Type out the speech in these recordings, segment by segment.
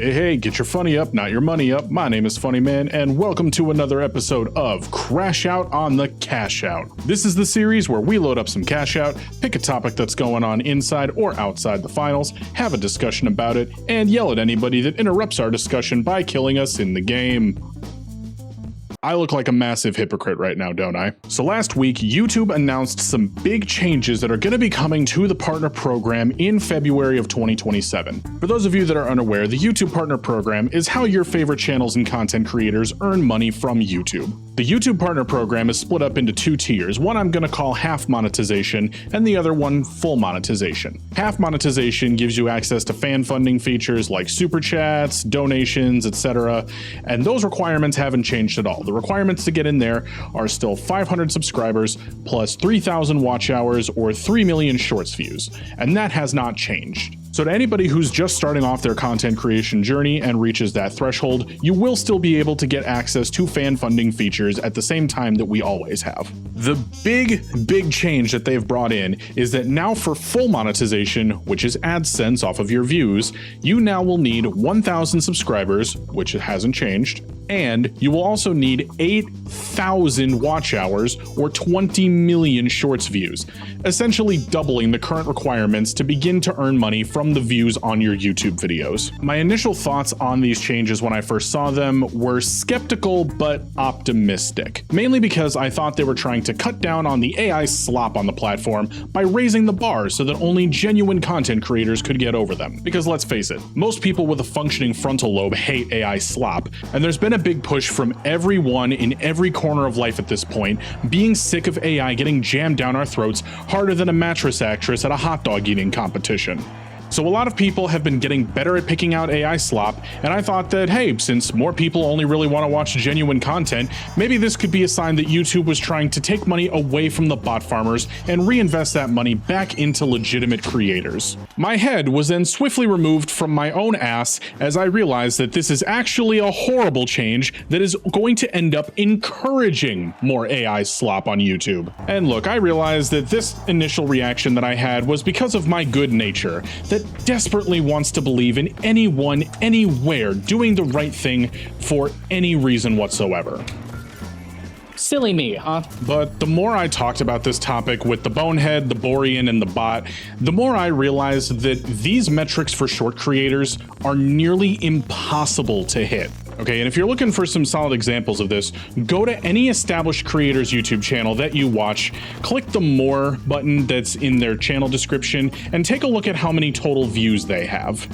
Hey, get your funny up, not your money up. My name is Funny Man, and welcome to another episode of Crashout on the Cashout. This is the series where we load up some Cashout, pick a topic that's going on inside or outside the finals, have a discussion about it, and yell at anybody that interrupts our discussion by killing us in the game. I look like a massive hypocrite right now, don't I? So last week, YouTube announced some big changes that are going to be coming to the partner program in February of 2027. For those of you that are unaware, the YouTube partner program is how your favorite channels and content creators earn money from YouTube. The YouTube partner program is split up into two tiers. One I'm going to call half monetization and the other one full monetization. Half monetization gives you access to fan funding features like super chats, donations, etc. And those requirements haven't changed at all. The requirements to get in there are still 500 subscribers plus 3,000 watch hours or 3 million shorts views, and that has not changed. So to anybody who's just starting off their content creation journey and reaches that threshold, you will still be able to get access to fan funding features at the same time that we always have. The big change that they've brought in is that now for full monetization, which is AdSense off of your views, you now will need 1,000 subscribers, which hasn't changed, and you will also need 8,000 watch hours or 20 million shorts views, essentially doubling the current requirements to begin to earn money from the views on your YouTube videos. My initial thoughts on these changes when I first saw them were skeptical but optimistic, mainly because I thought they were trying to cut down on the AI slop on the platform by raising the bar so that only genuine content creators could get over them. Because let's face it, most people with a functioning frontal lobe hate AI slop, and there's been a big push from everyone in every corner of life at this point, being sick of AI getting jammed down our throats harder than a mattress actress at a hot dog eating competition. So a lot of people have been getting better at picking out AI slop, and I thought that, hey, since more people only really want to watch genuine content, maybe this could be a sign that YouTube was trying to take money away from the bot farmers and reinvest that money back into legitimate creators. My head was then swiftly removed from my own ass as I realized that this is actually a horrible change that is going to end up encouraging more AI slop on YouTube. And look, I realized that this initial reaction that I had was because of my good nature, that desperately wants to believe in anyone, anywhere, doing the right thing for any reason whatsoever. Silly me, huh? But the more I talked about this topic with the bonehead, the Borean, and the bot, the more I realized that these metrics for short creators are nearly impossible to hit. Okay, and if you're looking for some solid examples of this, go to any established creator's YouTube channel that you watch, click the More button that's in their channel description, and take a look at how many total views they have.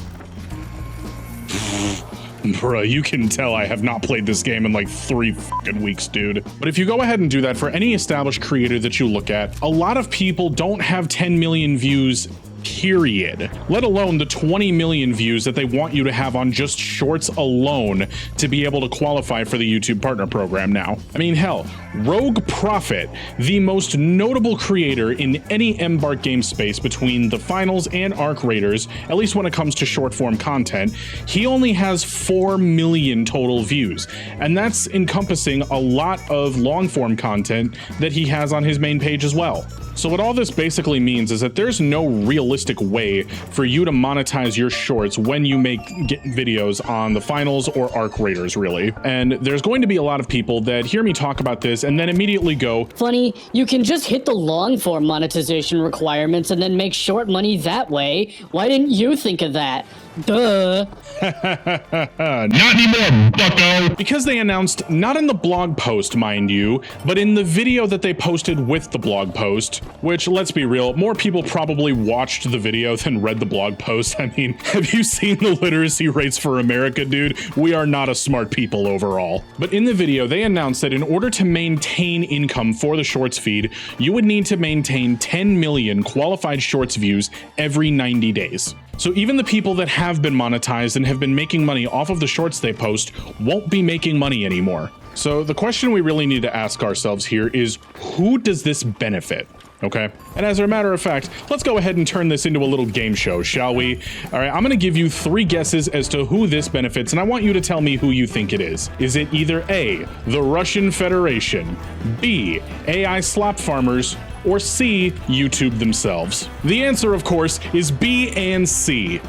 Bruh, you can tell I have not played this game in like 3 fucking weeks, dude. But if you go ahead and do that for any established creator that you look at, a lot of people don't have 10 million views, period, let alone the 20 million views that they want you to have on just shorts alone to be able to qualify for the YouTube partner program now. I mean, hell, Rogue Prophet, the most notable creator in any Embark game space between the finals and Arc Raiders, at least when it comes to short form content, he only has 4 million total views, and that's encompassing a lot of long form content that he has on his main page as well. So what all this basically means is that there's no realistic way for you to monetize your shorts when you make videos on the finals or Arc Raiders, really. And there's going to be a lot of people that hear me talk about this and then immediately go, Funny, you can just hit the long form monetization requirements and then make short money that way. Why didn't you think of that? Duh. Not anymore, bucko. Because they announced, not in the blog post, mind you, but in the video that they posted with the blog post, which, let's be real, more people probably watched the video than read the blog post. I mean, have you seen the literacy rates for America, dude? We are not a smart people overall. But in the video, they announced that in order to maintain income for the shorts feed, you would need to maintain 10 million qualified shorts views every 90 days. So even the people that have been monetized and have been making money off of the shorts they post won't be making money anymore. So the question we really need to ask ourselves here is, who does this benefit? Okay, and as a matter of fact, let's go ahead and turn this into a little game show, shall we? All right, I'm gonna give you 3 guesses as to who this benefits, and I want you to tell me who you think it is. Is it either A, the Russian Federation, B, AI slop farmers, or C, YouTube themselves? The answer, of course, is B and C.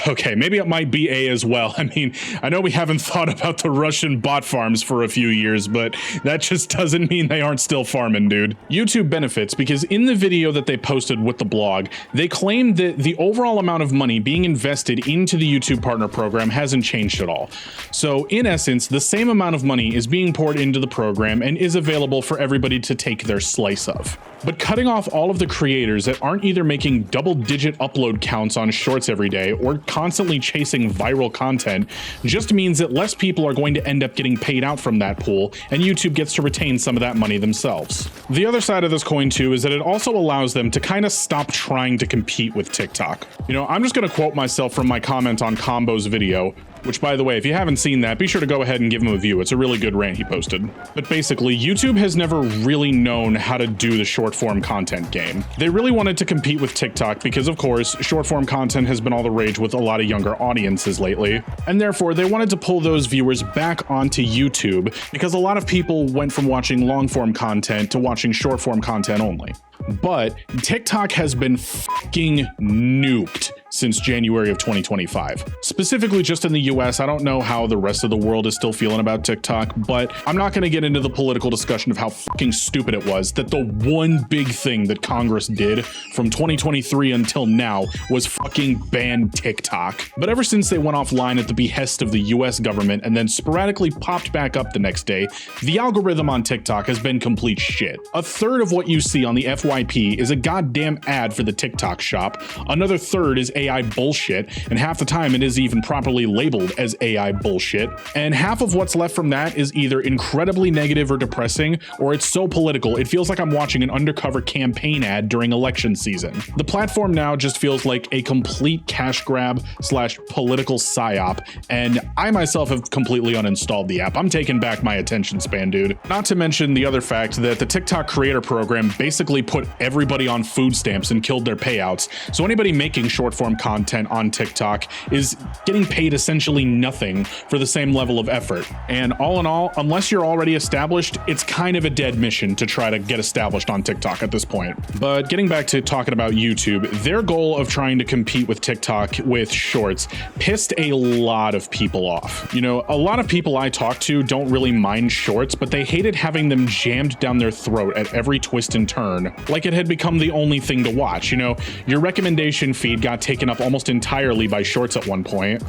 Okay, maybe it might be A as well. I mean, I know we haven't thought about the Russian bot farms for a few years, but that just doesn't mean they aren't still farming, dude. YouTube benefits because in the video that they posted with the blog, they claimed that the overall amount of money being invested into the YouTube Partner Program hasn't changed at all. So in essence, the same amount of money is being poured into the program and is available for everybody to take their slice of. But cutting off all of the creators that aren't either making double-digit upload counts on shorts every day or constantly chasing viral content just means that less people are going to end up getting paid out from that pool, and YouTube gets to retain some of that money themselves. The other side of this coin too is that it also allows them to kind of stop trying to compete with TikTok. You know, I'm just going to quote myself from my comment on Combo's video, which, by the way, if you haven't seen that, be sure to go ahead and give him a view. It's a really good rant he posted. But basically, YouTube has never really known how to do the short form content game. They really wanted to compete with TikTok because, of course, short form content has been all the rage with a lot of younger audiences lately. And therefore, they wanted to pull those viewers back onto YouTube because a lot of people went from watching long form content to watching short form content only. But TikTok has been fucking nuked since January of 2025. Specifically just in the US, I don't know how the rest of the world is still feeling about TikTok, but I'm not gonna get into the political discussion of how fucking stupid it was that the one big thing that Congress did from 2023 until now was fucking ban TikTok. But ever since they went offline at the behest of the US government and then sporadically popped back up the next day, the algorithm on TikTok has been complete shit. A third of what you see on the FYP is a goddamn ad for the TikTok shop, another third is AI bullshit, and half the time it is even properly labeled as AI bullshit, and half of what's left from that is either incredibly negative or depressing, or it's so political it feels like I'm watching an undercover campaign ad during election season. The platform now just feels like a complete cash grab slash political psyop, and I myself have completely uninstalled the app. I'm taking back my attention span, dude. Not to mention the other fact that the TikTok creator program basically put everybody on food stamps and killed their payouts, so anybody making short form content on TikTok is getting paid essentially nothing for the same level of effort. And all in all, unless you're already established, it's kind of a dead mission to try to get established on TikTok at this point. But getting back to talking about YouTube, their goal of trying to compete with TikTok with shorts pissed a lot of people off. You know, a lot of people I talk to don't really mind shorts, but they hated having them jammed down their throat at every twist and turn, like it had become the only thing to watch. You know, your recommendation feed got taken up almost entirely by shorts at one point.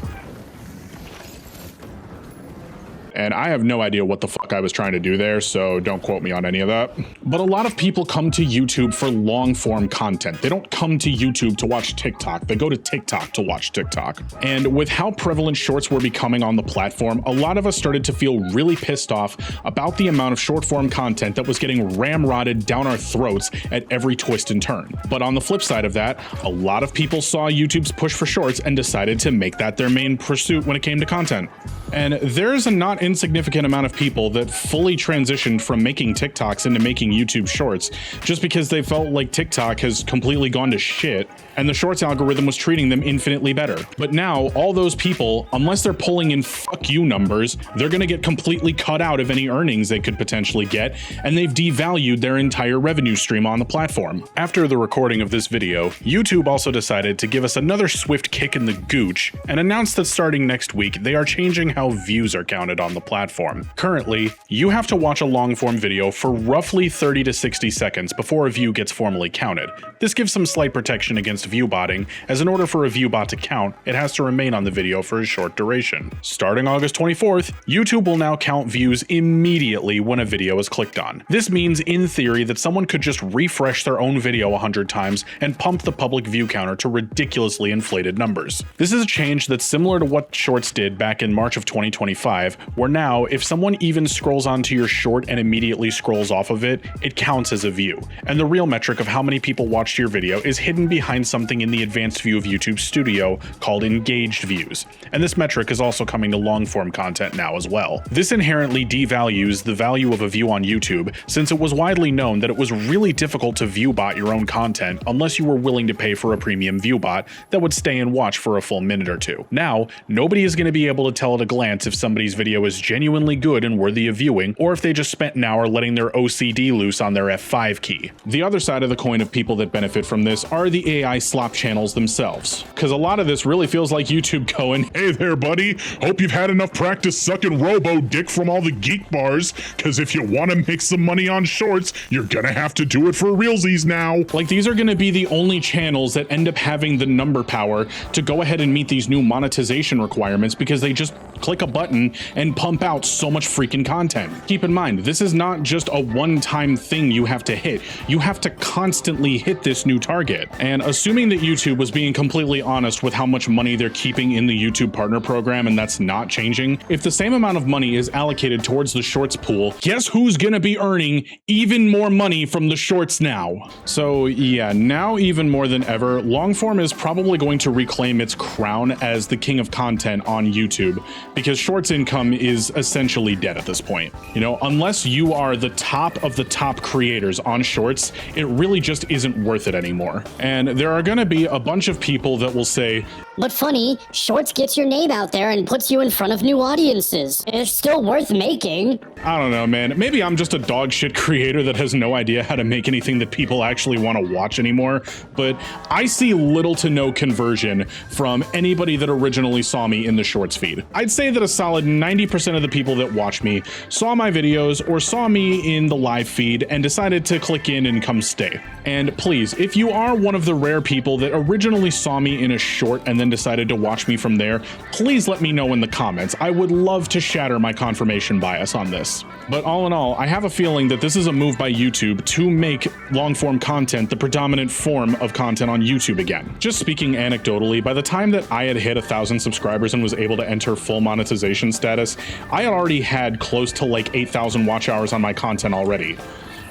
And I have no idea what the fuck I was trying to do there, so don't quote me on any of that. But a lot of people come to YouTube for long form content. They don't come to YouTube to watch TikTok. They go to TikTok to watch TikTok. And with how prevalent shorts were becoming on the platform, a lot of us started to feel really pissed off about the amount of short form content that was getting ramrodded down our throats at every twist and turn. But on the flip side of that, a lot of people saw YouTube's push for shorts and decided to make that their main pursuit when it came to content. And there's a not insignificant amount of people that fully transitioned from making TikToks into making YouTube shorts just because they felt like TikTok has completely gone to shit and the shorts algorithm was treating them infinitely better. But now all those people, unless they're pulling in fuck you numbers, they're gonna get completely cut out of any earnings they could potentially get, and they've devalued their entire revenue stream on the platform. After the recording of this video, YouTube also decided to give us another swift kick in the gooch and announced that starting next week, they are changing how views are counted on the platform. Currently, you have to watch a long form video for roughly 30 to 60 seconds before a view gets formally counted. This gives some slight protection against view botting, as in order for a view bot to count, it has to remain on the video for a short duration. Starting August 24th, YouTube will now count views immediately when a video is clicked on. This means, in theory, that someone could just refresh their own video 100 times and pump the public view counter to ridiculously inflated numbers. This is a change that's similar to what Shorts did back in March of 2025, where now, if someone even scrolls onto your short and immediately scrolls off of it, it counts as a view. And the real metric of how many people watched your video is hidden behind something in the advanced view of YouTube Studio called engaged views. And this metric is also coming to long form content now as well. This inherently devalues the value of a view on YouTube, since it was widely known that it was really difficult to view bot your own content unless you were willing to pay for a premium view bot that would stay and watch for a full minute or two. Now, nobody is going to be able to tell at a glance if somebody's video is genuinely good and worthy of viewing, or if they just spent an hour letting their OCD loose on their F5 key. The other side of the coin of people that benefit from this are the AI slop channels themselves, because a lot of this really feels like YouTube going, "Hey there, buddy, hope you've had enough practice sucking robo dick from all the geek bars, because if you want to make some money on shorts, you're gonna have to do it for realsies now." Like, these are gonna be the only channels that end up having the number power to go ahead and meet these new monetization requirements because they just click a button and pump out so much freaking content. Keep in mind, this is not just a one-time thing you have to hit. You have to constantly hit this new target. And assuming that YouTube was being completely honest with how much money they're keeping in the YouTube partner program and that's not changing, if the same amount of money is allocated towards the shorts pool, guess who's gonna be earning even more money from the shorts now? So yeah, now even more than ever, longform is probably going to reclaim its crown as the king of content on YouTube, because shorts income is essentially dead at this point. You know, unless you are the top of the top creators on shorts, it really just isn't worth it anymore. And there are gonna be a bunch of people that will say, "But funny, shorts gets your name out there and puts you in front of new audiences. It's still worth making." I don't know, man. Maybe I'm just a dog shit creator that has no idea how to make anything that people actually want to watch anymore, but I see little to no conversion from anybody that originally saw me in the shorts feed. I'd say that a solid 90% of the people that watch me saw my videos or saw me in the live feed and decided to click in and come stay. And please, if you are one of the rare people that originally saw me in a short and then decided to watch me from there, please let me know in the comments. I would love to shatter my confirmation bias on this. But all in all, I have a feeling that this is a move by YouTube to make long-form content the predominant form of content on YouTube again. Just speaking anecdotally, by the time that I had hit 1,000 subscribers and was able to enter full monetization status, I had already had close to like 8,000 watch hours on my content already.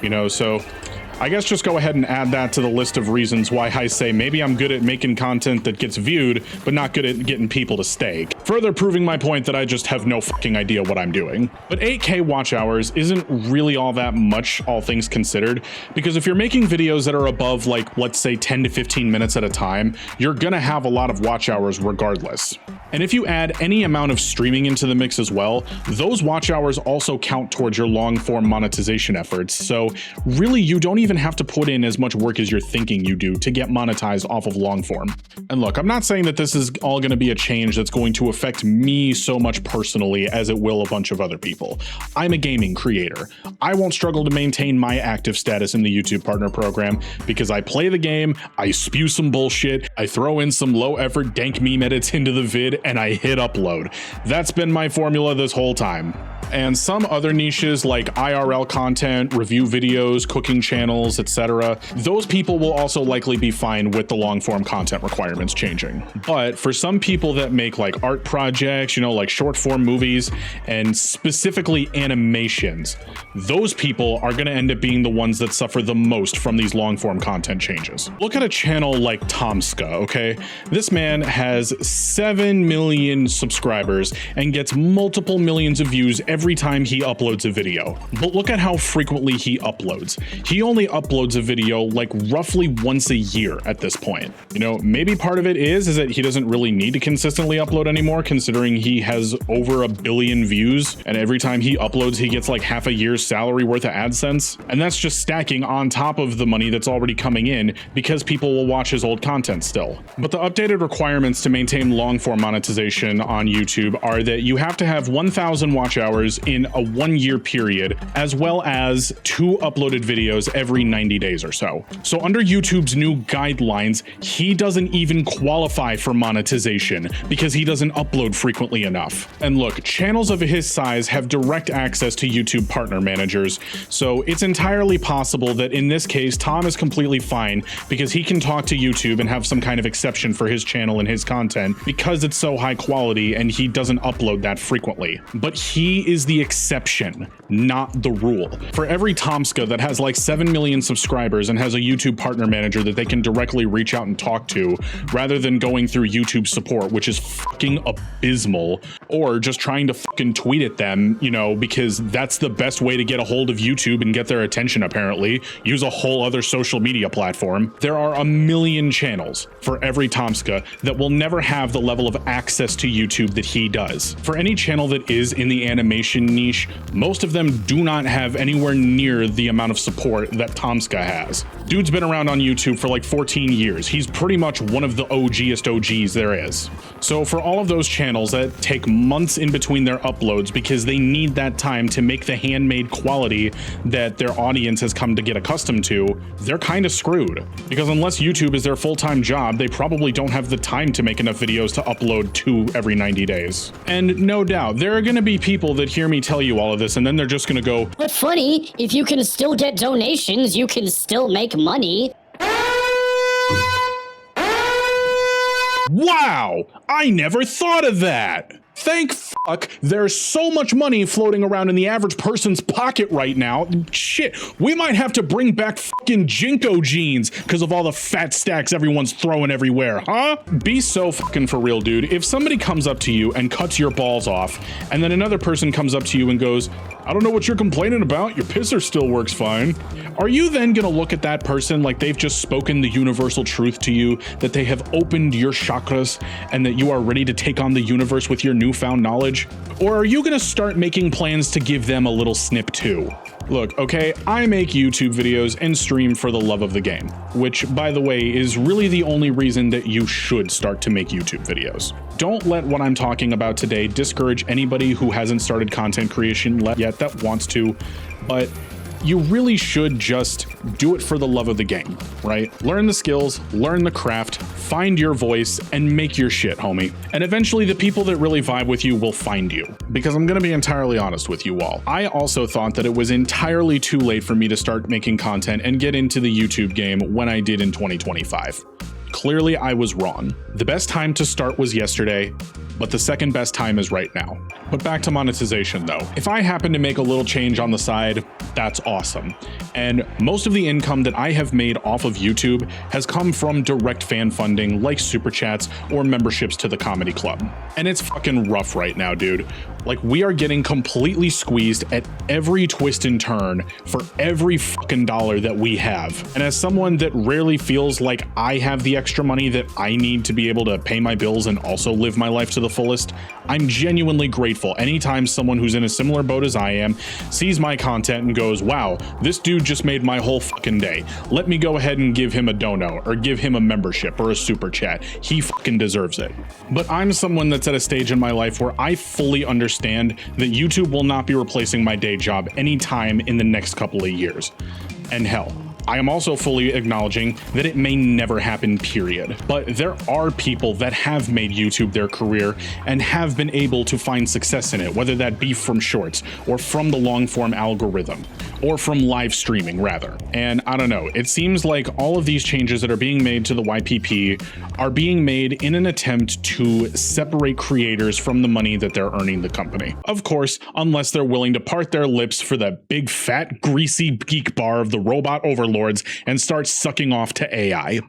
You know, so I guess just go ahead and add that to the list of reasons why I say maybe I'm good at making content that gets viewed, but not good at getting people to stay. Further proving my point that I just have no fucking idea what I'm doing. But 8K watch hours isn't really all that much, all things considered, because if you're making videos that are above, like, let's say 10 to 15 minutes at a time, you're gonna have a lot of watch hours regardless. And if you add any amount of streaming into the mix as well, those watch hours also count towards your long form monetization efforts. So really, you don't even have to put in as much work as you're thinking you do to get monetized off of long form. And look, I'm not saying that this is all going to be a change that's going to affect me so much personally as it will a bunch of other people. I'm a gaming creator. I won't struggle to maintain my active status in the YouTube partner program because I play the game, I spew some bullshit, I throw in some low effort dank meme edits into the vid, and I hit upload. That's been my formula this whole time. And some other niches like IRL content, review videos, cooking channels, etc., those people will also likely be fine with the long form content requirements changing. But for some people that make like art projects, you know, like short form movies and specifically animations, those people are going to end up being the ones that suffer the most from these long form content changes. Look at a channel like Tomska, okay? This man has 7 million subscribers and gets multiple millions of views every time he uploads a video. But look at how frequently he uploads. He only uploads a video like roughly once a year at this point. You know, maybe part of it is that he doesn't really need to consistently upload anymore, considering he has over 1 billion views, and every time he uploads, he gets like half a year's salary worth of AdSense. And that's just stacking on top of the money that's already coming in because people will watch his old content still. But the updated requirements to maintain long form monetization on YouTube are that you have to have 1,000 watch hours in a 1-year period, as well as 2 uploaded videos every 90 days or so. So under YouTube's new guidelines, he doesn't even qualify for monetization because he doesn't upload frequently enough. And look, channels of his size have direct access to YouTube partner managers, so it's entirely possible that in this case, Tom is completely fine because he can talk to YouTube and have some kind of exception for his channel and his content because it's so high quality and he doesn't upload that frequently. But he is the exception, not the rule. For every Tomska that has like 7 million subscribers and has a YouTube partner manager that they can directly reach out and talk to, rather than going through YouTube support, which is fucking abysmal, or just trying to fucking tweet at them, you know, because that's the best way to get a hold of YouTube and get their attention apparently. Use a whole other social media platform. There are a million channels for every Tomska that will never have the level of access to YouTube that he does. For any channel that is in the animation niche, most of them do not have anywhere near the amount of support that Tomska has. Dude's been around on YouTube for like 14 years. He's pretty much one of the OGest OGs there is. So for all of those channels that take months in between their uploads because they need that time to make the handmade quality that their audience has come to get accustomed to, they're kind of screwed. Because unless YouTube is their full-time job, they probably don't have the time to make enough videos to upload 2 every 90 days. And no doubt, there are gonna be people that hear me tell you all of this and then they're just gonna go, But funny, if you can still get donations, you can still make money. wow, I never thought of that. Thank fuck there's so much money floating around in the average person's pocket right now. Shit, we might have to bring back fucking Jinko jeans because of all the fat stacks everyone's throwing everywhere, huh? Be so fucking for real, dude. If somebody comes up to you and cuts your balls off, and then another person comes up to you and goes, I don't know what you're complaining about, your pisser still works fine. Are you then gonna look at that person like they've just spoken the universal truth to you, that they have opened your chakras, and that you are ready to take on the universe with your newfound knowledge? Or are you gonna start making plans to give them a little snip too? Look, okay, I make YouTube videos and stream for the love of the game, which, by the way, is really the only reason that you should start to make YouTube videos. Don't let what I'm talking about today discourage anybody who hasn't started content creation yet that wants to, but you really should just do it for the love of the game, right? Learn the skills, learn the craft, find your voice, and make your shit, homie. And eventually the people that really vibe with you will find you. Because I'm gonna be entirely honest with you all. I also thought that it was entirely too late for me to start making content and get into the YouTube game when I did in 2025. Clearly, I was wrong. The best time to start was yesterday, but the second best time is right now. But back to monetization though. If I happen to make a little change on the side, that's awesome. And most of the income that I have made off of YouTube has come from direct fan funding like super chats or memberships to the comedy club. And it's fucking rough right now, dude. Like, we are getting completely squeezed at every twist and turn for every fucking dollar that we have. And as someone that rarely feels like I have the extra money that I need to be able to pay my bills and also live my life to the fullest, I'm genuinely grateful anytime someone who's in a similar boat as I am sees my content and goes, wow, this dude just made my whole fucking day. Let me go ahead and give him a dono or give him a membership or a super chat. He fucking deserves it. But I'm someone that's at a stage in my life where I fully understand that YouTube will not be replacing my day job anytime in the next couple of years. And hell, I am also fully acknowledging that it may never happen, period. But there are people that have made YouTube their career and have been able to find success in it, whether that be from shorts or from the long form algorithm or from live streaming rather. And I don't know, it seems like all of these changes that are being made to the YPP are being made in an attempt to separate creators from the money that they're earning the company. Of course, unless they're willing to part their lips for that big fat greasy geek bar of the robot overlords and start sucking off to AI.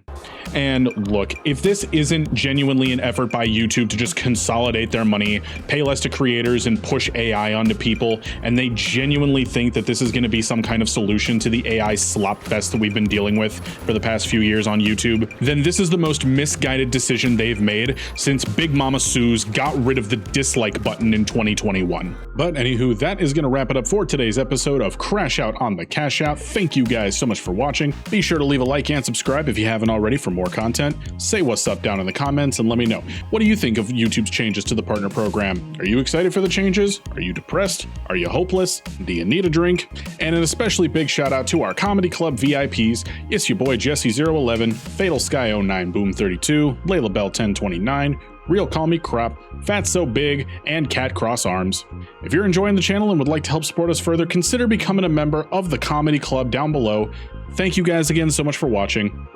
And look, if this isn't genuinely an effort by YouTube to just consolidate their money, pay less to creators, and push AI onto people, and they genuinely think that this is going to be some kind of solution to the AI slop fest that we've been dealing with for the past few years on YouTube, then this is the most misguided decision they've made since Big Mama Sue's got rid of the dislike button in 2021. But anywho, that is going to wrap it up for today's episode of Crashout on the Cashout. Thank you guys so much for watching. Be sure to leave a like and subscribe if you haven't already for more content. Say what's up down in the comments and let me know. What do you think of YouTube's changes to the partner program? Are you excited for the changes? Are you depressed? Are you hopeless? Do you need a drink? And an especially big shout out to our comedy club VIPs. It's your boy Jesse011, Fatal Sky 09 Boom 32, Layla Bell 1029, Real Call Me Crop, Fat So Big, and Cat Cross Arms. If you're enjoying the channel and would like to help support us further, consider becoming a member of the comedy club down below. Thank you guys again so much for watching,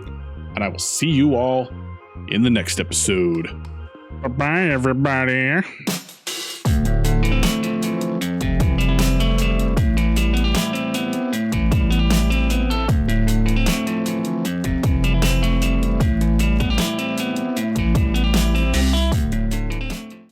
and I will see you all in the next episode. Bye-bye, everybody.